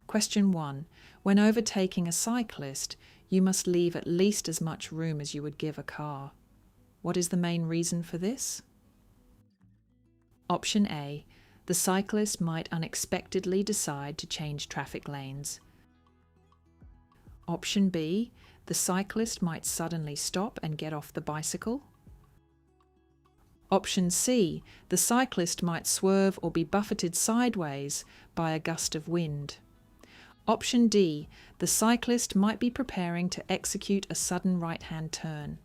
Question 1. When overtaking a cyclist, you must leave at least as much room as you would give a car. What is the main reason for this? Option A. The cyclist might unexpectedly decide to change traffic lanes. Option B. The cyclist might suddenly stop and get off the bicycle. Option C. The cyclist might swerve or be buffeted sideways by a gust of wind. Option D. The cyclist might be preparing to execute a sudden right-hand turn.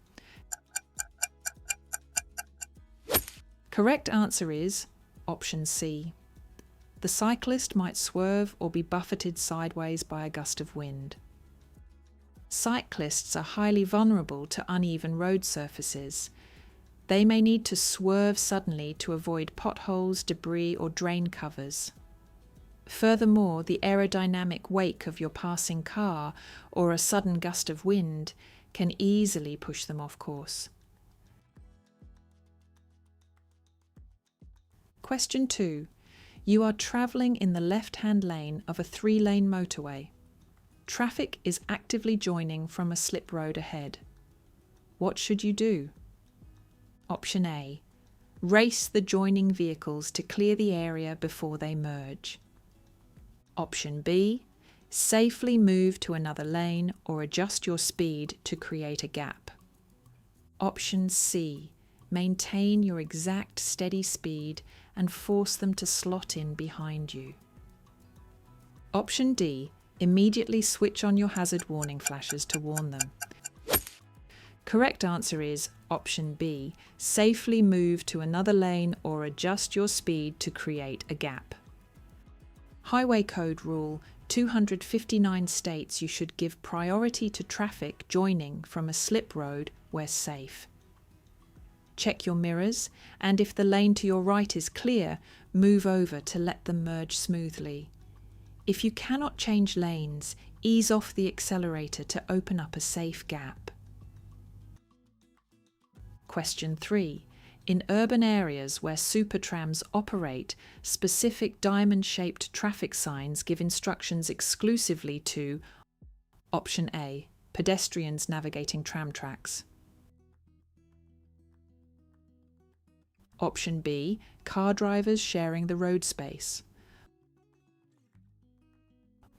Correct answer is option C. The cyclist might swerve or be buffeted sideways by a gust of wind. Cyclists are highly vulnerable to uneven road surfaces. They may need to swerve suddenly to avoid potholes, debris, or drain covers. Furthermore, the aerodynamic wake of your passing car or a sudden gust of wind can easily push them off course. Question 2. You are travelling in the left-hand lane of a 3-lane motorway. Traffic is actively joining from a slip road ahead. What should you do? Option A. Race the joining vehicles to clear the area before they merge. Option B. Safely move to another lane or adjust your speed to create a gap. Option C. Maintain your exact steady speed and force them to slot in behind you. Option D. Immediately switch on your hazard warning flashes to warn them. Correct answer is option B. Safely move to another lane or adjust your speed to create a gap. Highway Code Rule 259 states you should give priority to traffic joining from a slip road where safe. Check your mirrors, and if the lane to your right is clear, move over to let them merge smoothly. If you cannot change lanes, ease off the accelerator to open up a safe gap. Question 3. In urban areas where supertrams operate, specific diamond-shaped traffic signs give instructions exclusively to Option A. Pedestrians navigating tram tracks. Option B. Car drivers sharing the road space.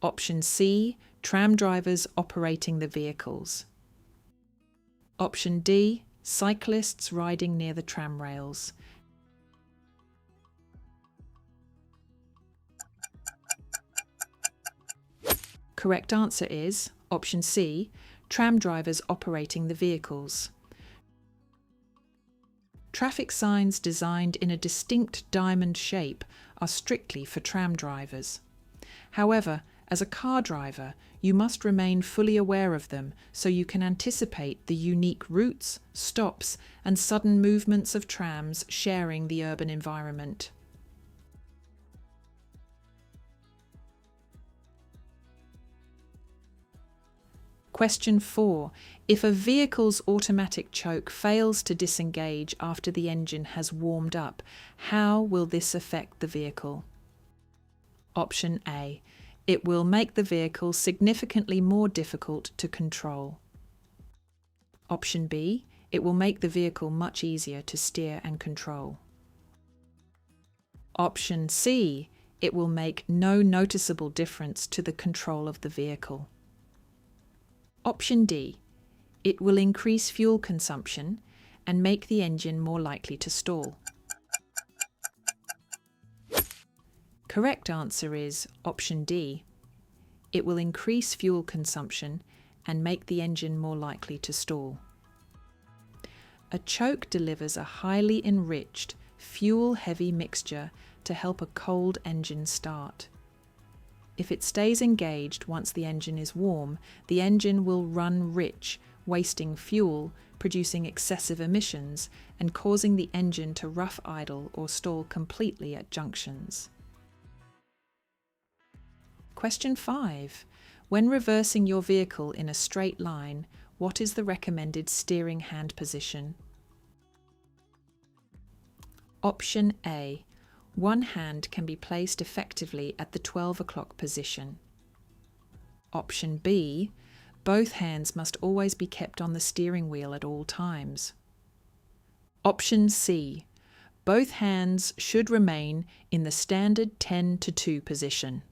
Option C. Tram drivers operating the vehicles. Option D. Cyclists riding near the tram rails. Correct answer is option C. Tram drivers operating the vehicles. Traffic signs designed in a distinct diamond shape are strictly for tram drivers. However, as a car driver, you must remain fully aware of them so you can anticipate the unique routes, stops, and sudden movements of trams sharing the urban environment. Question 4. If a vehicle's automatic choke fails to disengage after the engine has warmed up, how will this affect the vehicle? Option A. It will make the vehicle significantly more difficult to control. Option B. It will make the vehicle much easier to steer and control. Option C. It will make no noticeable difference to the control of the vehicle. Option D. It will increase fuel consumption and make the engine more likely to stall. Correct answer is option D. It will increase fuel consumption and make the engine more likely to stall. A choke delivers a highly enriched, fuel-heavy mixture to help a cold engine start. If it stays engaged once the engine is warm, the engine will run rich, wasting fuel, producing excessive emissions, and causing the engine to rough idle or stall completely at junctions. Question 5. When reversing your vehicle in a straight line, what is the recommended steering hand position? Option A. One hand can be placed effectively at the 12 o'clock position. Option B, both hands must always be kept on the steering wheel at all times. Option C, both hands should remain in the standard 10-2 position.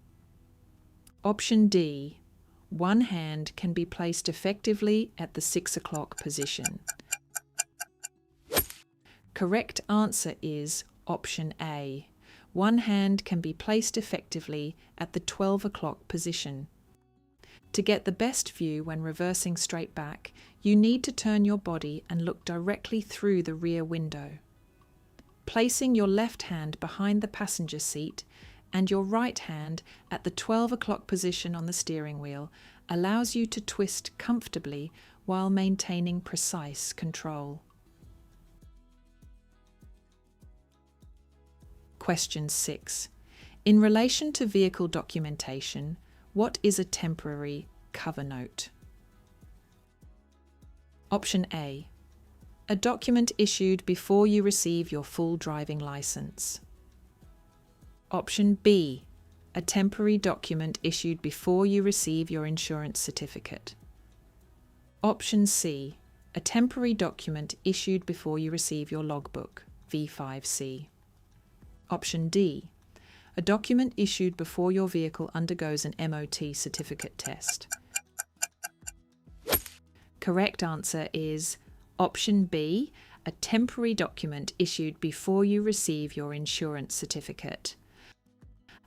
Option D, one hand can be placed effectively at the 6 o'clock position. Correct answer is option A. One hand can be placed effectively at the 12 o'clock position. To get the best view when reversing straight back, you need to turn your body and look directly through the rear window. Placing your left hand behind the passenger seat and your right hand at the 12 o'clock position on the steering wheel allows you to twist comfortably while maintaining precise control. Question 6. In relation to vehicle documentation, what is a temporary cover note? Option A. A document issued before you receive your full driving license. Option B. A temporary document issued before you receive your insurance certificate. Option C. A temporary document issued before you receive your logbook, V5C. Option D. A document issued before your vehicle undergoes an MOT certificate test. Correct answer is option B, a temporary document issued before you receive your insurance certificate.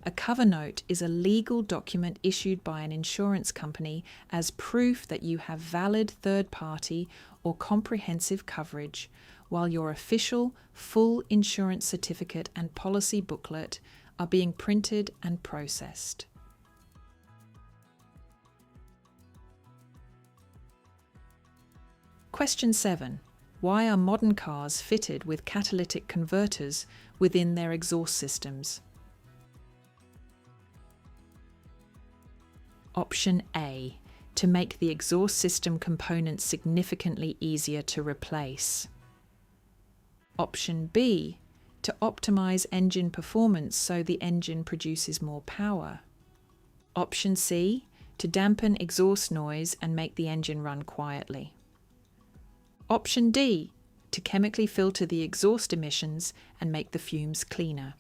A cover note is a legal document issued by an insurance company as proof that you have valid third-party or comprehensive coverage, while your official full insurance certificate and policy booklet are being printed and processed. Question 7. Why are modern cars fitted with catalytic converters within their exhaust systems? Option A. To make the exhaust system components significantly easier to replace. Option B. To optimize engine performance so the engine produces more power. Option C. To dampen exhaust noise and make the engine run quietly. Option D. To chemically filter the exhaust emissions and make the fumes cleaner.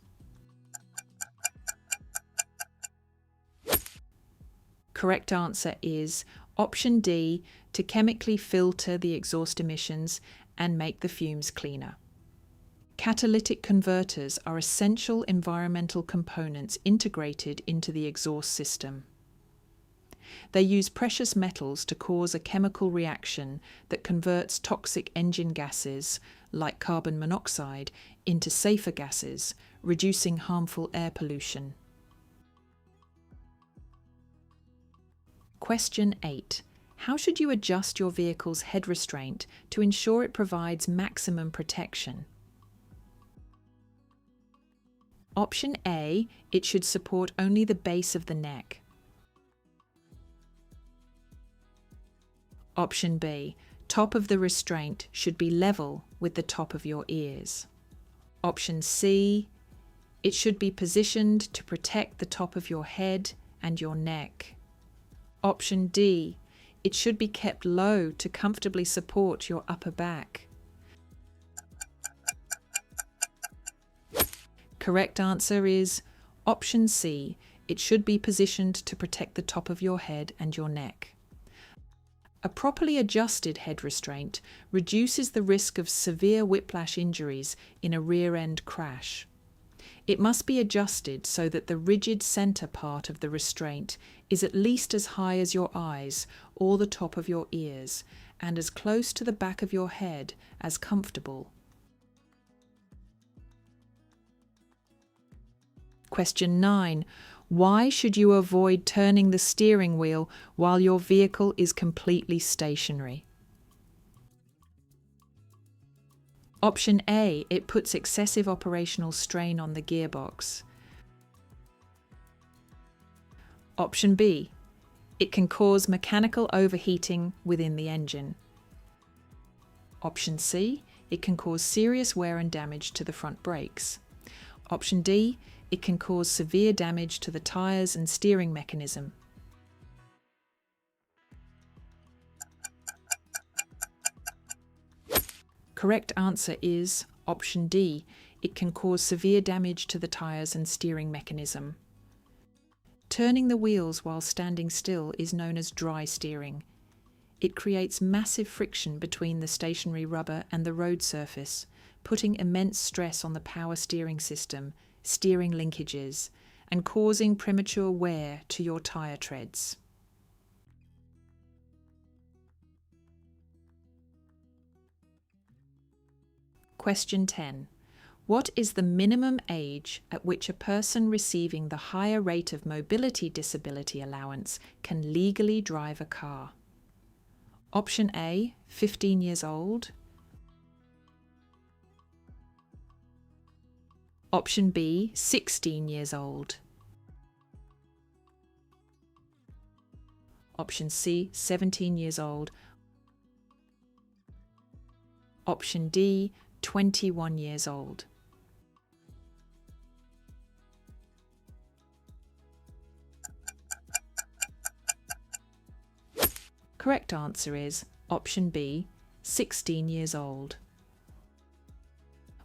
Correct answer is option D. To chemically filter the exhaust emissions and make the fumes cleaner. Catalytic converters are essential environmental components integrated into the exhaust system. They use precious metals to cause a chemical reaction that converts toxic engine gases, like carbon monoxide, into safer gases, reducing harmful air pollution. Question 8. How should you adjust your vehicle's head restraint to ensure it provides maximum protection? Option A. It should support only the base of the neck. Option B. Top of the restraint should be level with the top of your ears. Option C. It should be positioned to protect the top of your head and your neck. Option D. It should be kept low to comfortably support your upper back. Correct answer is option C. It should be positioned to protect the top of your head and your neck. A properly adjusted head restraint reduces the risk of severe whiplash injuries in a rear-end crash. It must be adjusted so that the rigid center part of the restraint is at least as high as your eyes or the top of your ears, and as close to the back of your head as comfortable. Question 9. Why should you avoid turning the steering wheel while your vehicle is completely stationary? Option A. It puts excessive operational strain on the gearbox. Option B. It can cause mechanical overheating within the engine. Option C. It can cause serious wear and damage to the front brakes. Option D. It can cause severe damage to the tyres and steering mechanism. Correct answer is option D. It can cause severe damage to the tyres and steering mechanism. Turning the wheels while standing still is known as dry steering. It creates massive friction between the stationary rubber and the road surface, putting immense stress on the power steering system, steering linkages, and causing premature wear to your tyre treads. Question 10. What is the minimum age at which a person receiving the higher rate of mobility disability allowance can legally drive a car? Option A, 15 years old. Option B, 16 years old. Option C, 17 years old. Option D, 21 years old. Correct answer is option B, 16 years old.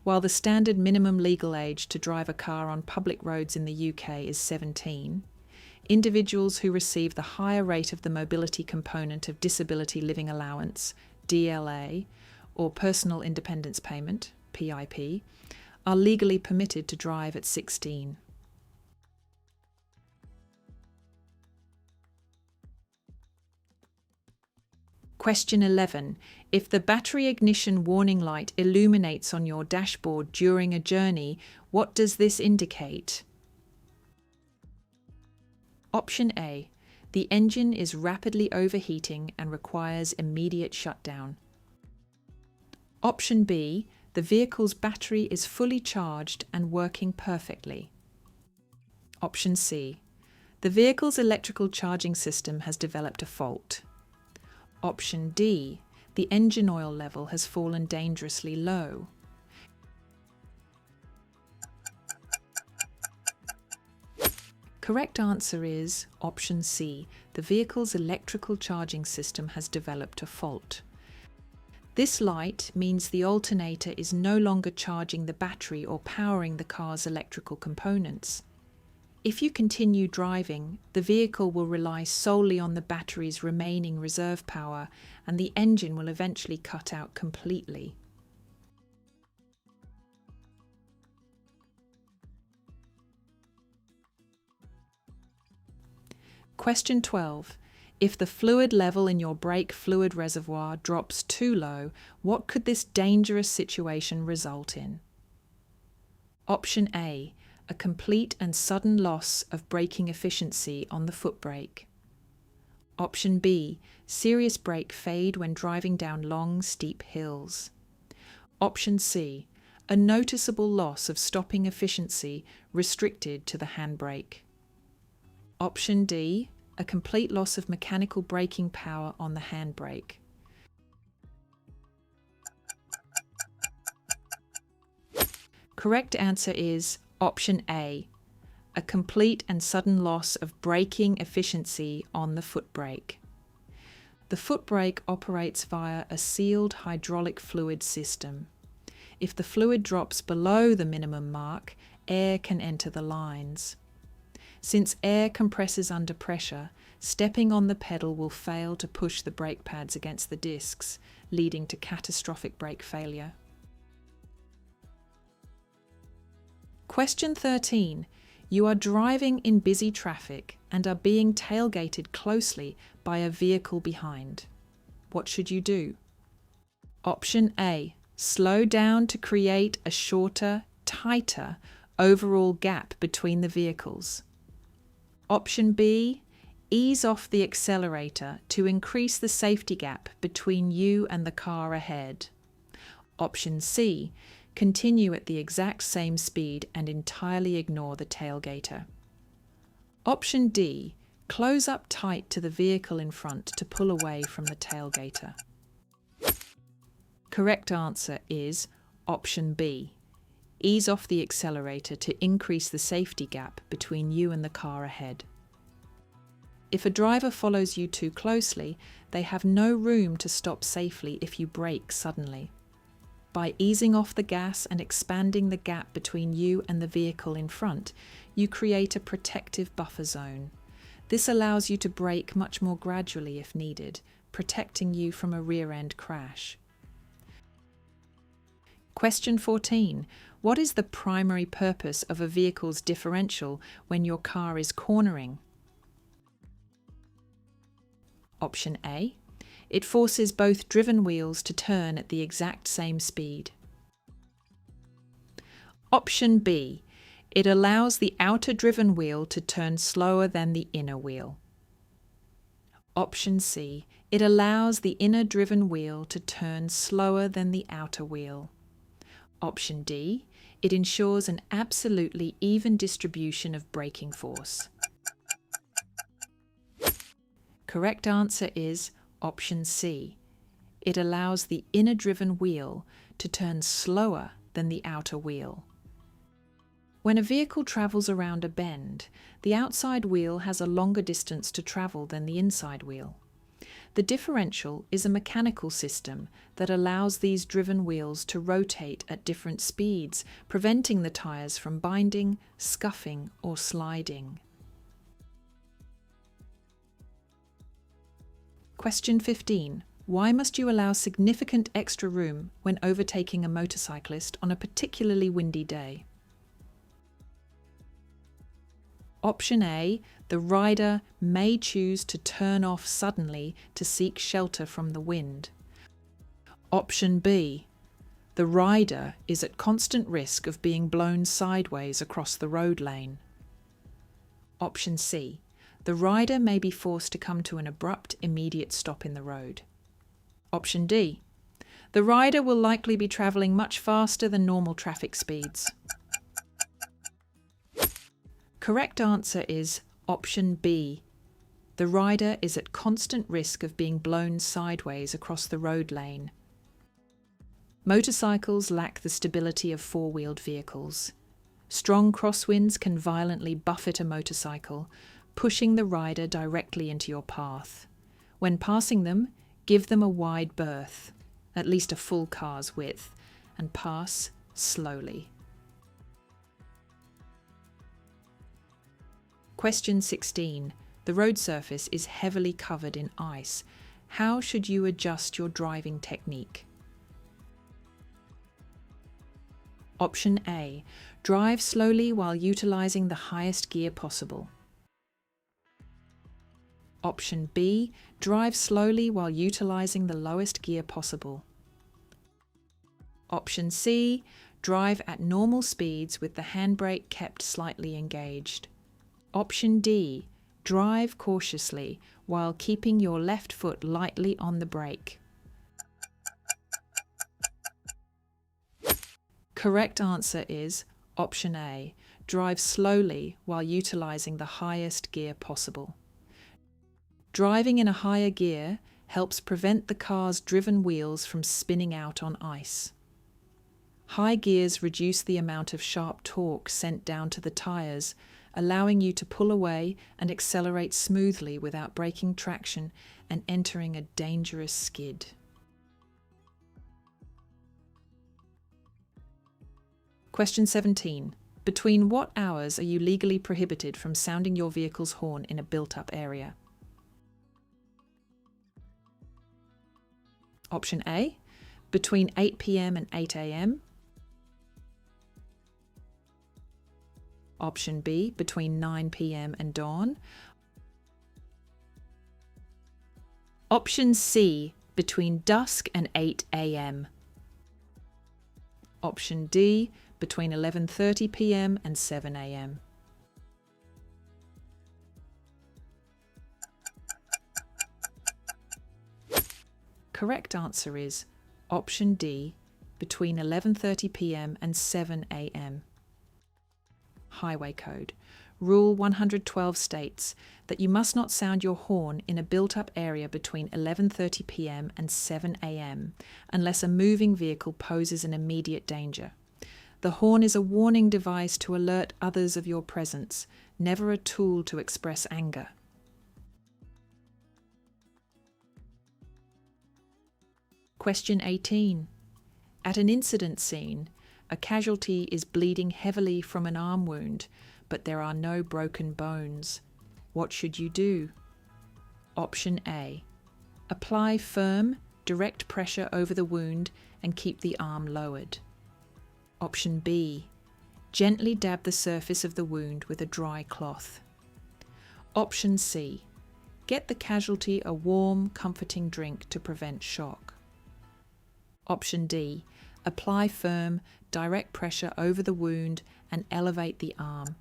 While the standard minimum legal age to drive a car on public roads in the UK is 17, individuals who receive the higher rate of the mobility component of Disability Living Allowance, DLA, or Personal Independence Payment, PIP, are legally permitted to drive at 16. Question 11. If the battery ignition warning light illuminates on your dashboard during a journey, what does this indicate? Option A. The engine is rapidly overheating and requires immediate shutdown. Option B. The vehicle's battery is fully charged and working perfectly. Option C. The vehicle's electrical charging system has developed a fault. Option D. The engine oil level has fallen dangerously low. Correct answer is option C. The vehicle's electrical charging system has developed a fault. This light means the alternator is no longer charging the battery or powering the car's electrical components. If you continue driving, the vehicle will rely solely on the battery's remaining reserve power, and the engine will eventually cut out completely. Question 12. If the fluid level in your brake fluid reservoir drops too low, what could this dangerous situation result in? Option A. A complete and sudden loss of braking efficiency on the foot brake. Option B. Serious brake fade when driving down long, steep hills. Option C. A noticeable loss of stopping efficiency restricted to the handbrake. Option D. A complete loss of mechanical braking power on the handbrake. Correct answer is option A. A complete and sudden loss of braking efficiency on the foot brake. The foot brake operates via a sealed hydraulic fluid system. If the fluid drops below the minimum mark, air can enter the lines. Since air compresses under pressure, stepping on the pedal will fail to push the brake pads against the discs, leading to catastrophic brake failure. Question 13. You are driving in busy traffic and are being tailgated closely by a vehicle behind. What should you do? Option A. Slow down to create a shorter, tighter overall gap between the vehicles. Option B. Ease off the accelerator to increase the safety gap between you and the car ahead. Option C. Continue at the exact same speed and entirely ignore the tailgater. Option D. Close up tight to the vehicle in front to pull away from the tailgater. Correct answer is option B. Ease off the accelerator to increase the safety gap between you and the car ahead. If a driver follows you too closely, they have no room to stop safely if you brake suddenly. By easing off the gas and expanding the gap between you and the vehicle in front, you create a protective buffer zone. This allows you to brake much more gradually if needed, protecting you from a rear-end crash. Question 14. What is the primary purpose of a vehicle's differential when your car is cornering? Option A. It forces both driven wheels to turn at the exact same speed. Option B. It allows the outer driven wheel to turn slower than the inner wheel. Option C. It allows the inner driven wheel to turn slower than the outer wheel. Option D. It ensures an absolutely even distribution of braking force. Correct answer is Option C. It allows the inner driven wheel to turn slower than the outer wheel. When a vehicle travels around a bend, the outside wheel has a longer distance to travel than the inside wheel. The differential is a mechanical system that allows these driven wheels to rotate at different speeds, preventing the tyres from binding, scuffing, or sliding. Question 15. Why must you allow significant extra room when overtaking a motorcyclist on a particularly windy day? Option A. The rider may choose to turn off suddenly to seek shelter from the wind. Option B. The rider is at constant risk of being blown sideways across the road lane. Option C. The rider may be forced to come to an abrupt, immediate stop in the road. Option D. The rider will likely be travelling much faster than normal traffic speeds. Correct answer is Option B. The rider is at constant risk of being blown sideways across the road lane. Motorcycles lack the stability of four-wheeled vehicles. Strong crosswinds can violently buffet a motorcycle, pushing the rider directly into your path. When passing them, give them a wide berth, at least a full car's width, and pass slowly. Question 16. The road surface is heavily covered in ice. How should you adjust your driving technique? Option A. Drive slowly while utilising the highest gear possible. Option B. Drive slowly while utilising the lowest gear possible. Option C. Drive at normal speeds with the handbrake kept slightly engaged. Option D. Drive cautiously while keeping your left foot lightly on the brake. Correct answer is Option A. Drive slowly while utilising the highest gear possible. Driving in a higher gear helps prevent the car's driven wheels from spinning out on ice. High gears reduce the amount of sharp torque sent down to the tyres, allowing you to pull away and accelerate smoothly without breaking traction and entering a dangerous skid. Question 17. Between what hours are you legally prohibited from sounding your vehicle's horn in a built-up area? Option A. Between 8 p.m. and 8 a.m. Option B. Between 9 p.m. and dawn. Option C. Between dusk and 8 a.m. Option D. Between 11:30 p.m. and 7 a.m. Correct answer is Option D. Between 11:30 p.m. and 7 a.m. Highway Code. Rule 112 states that you must not sound your horn in a built-up area between 11:30 p.m. and 7 a.m. unless a moving vehicle poses an immediate danger. The horn is a warning device to alert others of your presence, never a tool to express anger. Question 18. At an incident scene, a casualty is bleeding heavily from an arm wound, but there are no broken bones. What should you do? Option A. Apply firm, direct pressure over the wound and keep the arm lowered. Option B. Gently dab the surface of the wound with a dry cloth. Option C. Get the casualty a warm, comforting drink to prevent shock. Option D. Apply firm, direct pressure over the wound and elevate the arm.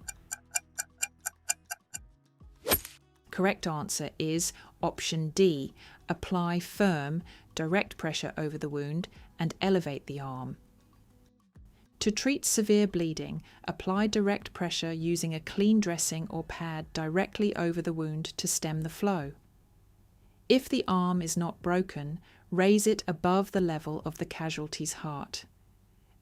Correct answer is option D. Apply firm, direct pressure over the wound and elevate the arm. To treat severe bleeding, apply direct pressure using a clean dressing or pad directly over the wound to stem the flow. If the arm is not broken, raise it above the level of the casualty's heart.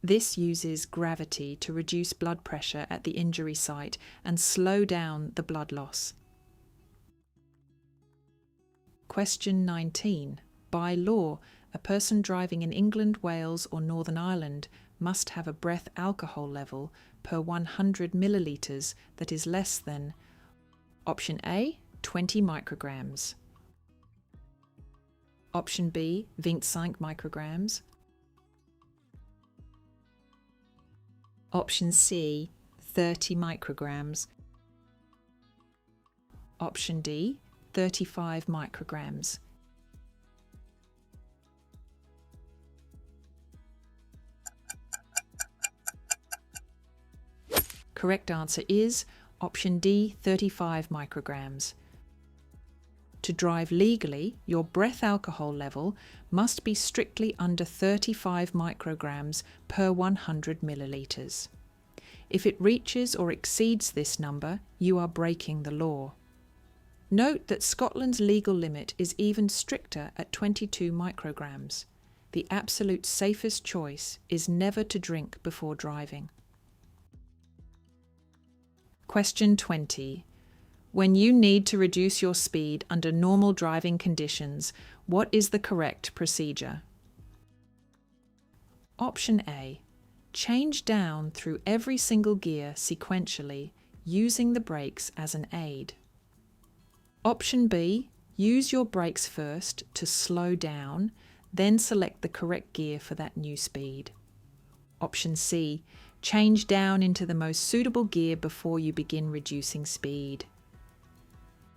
This uses gravity to reduce blood pressure at the injury site and slow down the blood loss. Question 19. By law, a person driving in England, Wales or Northern Ireland must have a breath alcohol level per 100 millilitres that is less than option A, 20 micrograms. Option B, 25 micrograms. Option C, 30 micrograms. Option D, 35 micrograms. Correct answer is option D, 35 micrograms. To drive legally, your breath alcohol level must be strictly under 35 micrograms per 100 millilitres. If it reaches or exceeds this number, you are breaking the law. Note that Scotland's legal limit is even stricter at 22 micrograms. The absolute safest choice is never to drink before driving. Question 20. When you need to reduce your speed under normal driving conditions, what is the correct procedure? Option A. Change down through every single gear sequentially, using the brakes as an aid. Option B. Use your brakes first to slow down, then select the correct gear for that new speed. Option C. Change down into the most suitable gear before you begin reducing speed.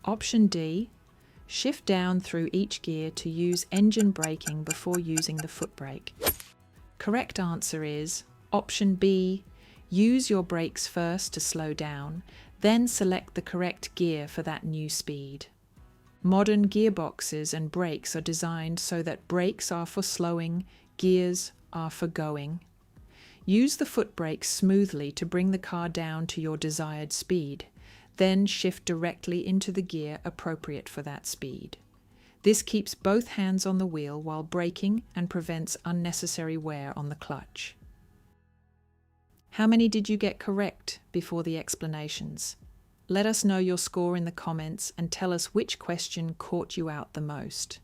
Option D. Shift down through each gear to use engine braking before using the foot brake. Correct answer is option B. Use your brakes first to slow down, then select the correct gear for that new speed. Modern gearboxes and brakes are designed so that brakes are for slowing, gears are for going. Use the foot brake smoothly to bring the car down to your desired speed, then shift directly into the gear appropriate for that speed. This keeps both hands on the wheel while braking and prevents unnecessary wear on the clutch. How many did you get correct before the explanations? Let us know your score in the comments and tell us which question caught you out the most.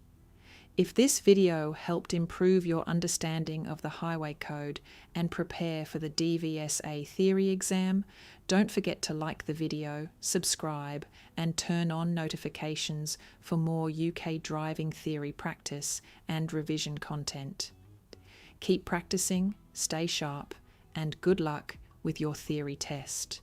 If this video helped improve your understanding of the highway code and prepare for the DVSA theory exam, don't forget to like the video, subscribe, and turn on notifications for more UK driving theory practice and revision content. Keep practicing, stay sharp, and good luck with your theory test.